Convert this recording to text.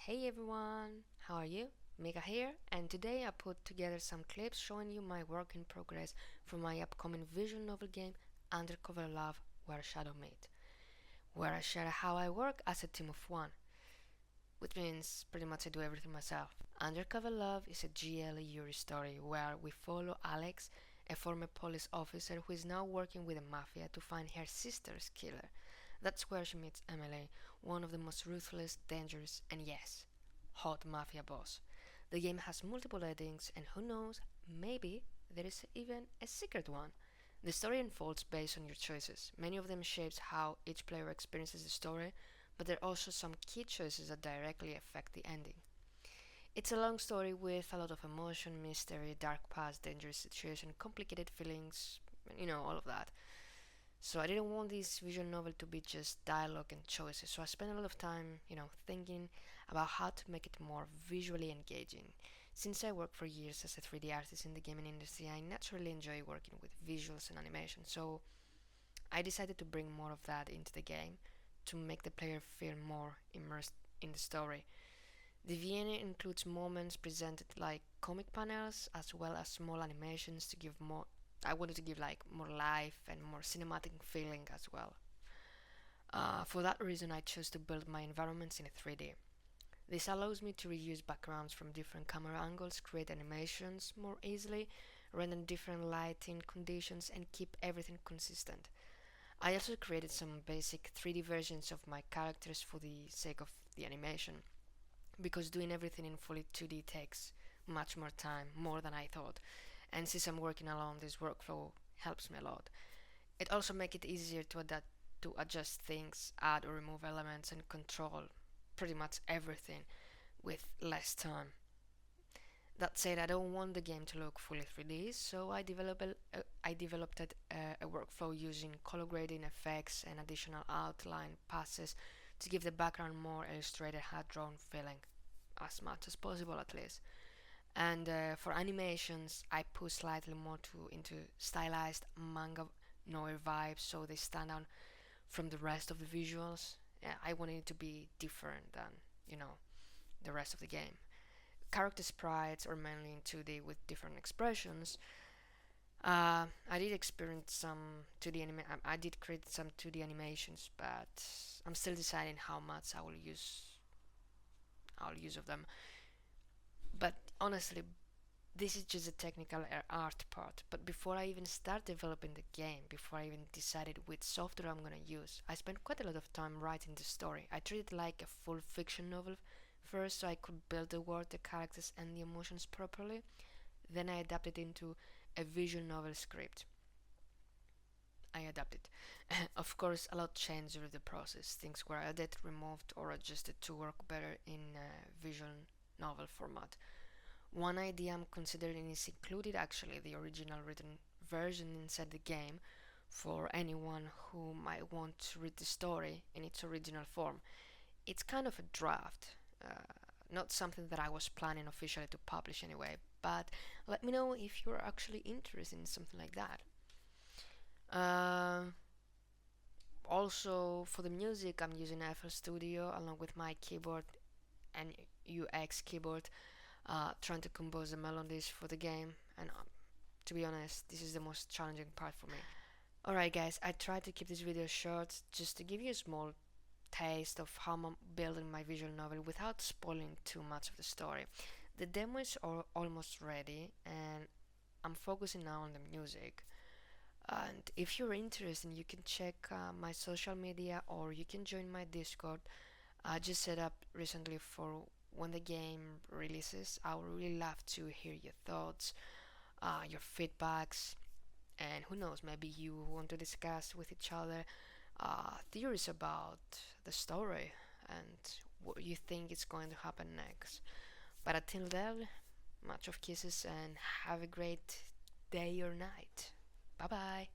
Hey everyone, how are you? Mega here, and today I put together some clips showing you my work in progress for my upcoming visual novel game Undercover Love Where Shadow Meet, where I share how I work as a team of one, which means pretty much I do everything myself. Undercover Love is a GL Yuri story where we follow Alex, a former police officer who is now working with the mafia to find her sister's killer. That's where she meets Emily, one of the most ruthless, dangerous, and yes, hot mafia boss. The game has multiple endings, and who knows, maybe there is even a secret one. The story unfolds based on your choices. Many of them shapes how each player experiences the story, but there are also some key choices that directly affect the ending. It's a long story with a lot of emotion, mystery, dark past, dangerous situation, complicated feelings, all of that. So I didn't want this visual novel to be just dialogue and choices. So I spent a lot of time, thinking about how to make it more visually engaging. Since I worked for years as a 3D artist in the gaming industry, I naturally enjoy working with visuals and animation. So I decided to bring more of that into the game to make the player feel more immersed in the story. The VN includes moments presented like comic panels as well as small animations to give more. I wanted to give like more life and more cinematic feeling as well. For that reason, I chose to build my environments in 3D. This allows me to reuse backgrounds from different camera angles, create animations more easily, render different lighting conditions, and keep everything consistent. I also created some basic 3D versions of my characters for the sake of the animation, because doing everything in fully 2D takes much more time, more than I thought. And since I'm working along this workflow helps me a lot. It also makes it easier to adapt to adjust things, add or remove elements and control pretty much everything with less time. That said, I don't want the game to look fully 3D, so I developed a workflow using color grading effects and additional outline passes to give the background more illustrated, hand-drawn feeling, as much as possible at least. And for animations, I put slightly more into stylized manga noir vibes, so they stand out from the rest of the visuals. I wanted it to be different than you know the rest of the game. Character sprites are mainly in 2D with different expressions. I did experience some 2D I did create some 2D animations, but I'm still deciding how much I'll use of them. But honestly, this is just a technical art part. But before I even start developing the game, before I even decided which software I'm gonna use, I spent quite a lot of time writing the story. I treated it like a full fiction novel first, so I could build the world, the characters, and the emotions properly. Then I adapted into a visual novel script. I adapted. Of course, a lot changed during the process. Things were added, removed, or adjusted to work better in visual novel format. One idea I'm considering is included actually the original written version inside the game for anyone who might want to read the story in its original form. It's kind of a draft, not something that I was planning officially to publish anyway, but let me know if you're actually interested in something like that. Uh, Also, for the music, I'm using FL Studio along with my keyboard and UX keyboard, trying to compose the melodies for the game. And to be honest, this is the most challenging part for me. Alright, guys, I tried to keep this video short just to give you a small taste of how I'm building my visual novel without spoiling too much of the story. The demo is almost ready, and I'm focusing now on the music. And if you're interested, you can check my social media or you can join my Discord. I just set up recently for when the game releases. I would really love to hear your thoughts, your feedbacks, and who knows, maybe you want to discuss with each other theories about the story and what you think is going to happen next. But until then, much of kisses and have a great day or night. Bye bye.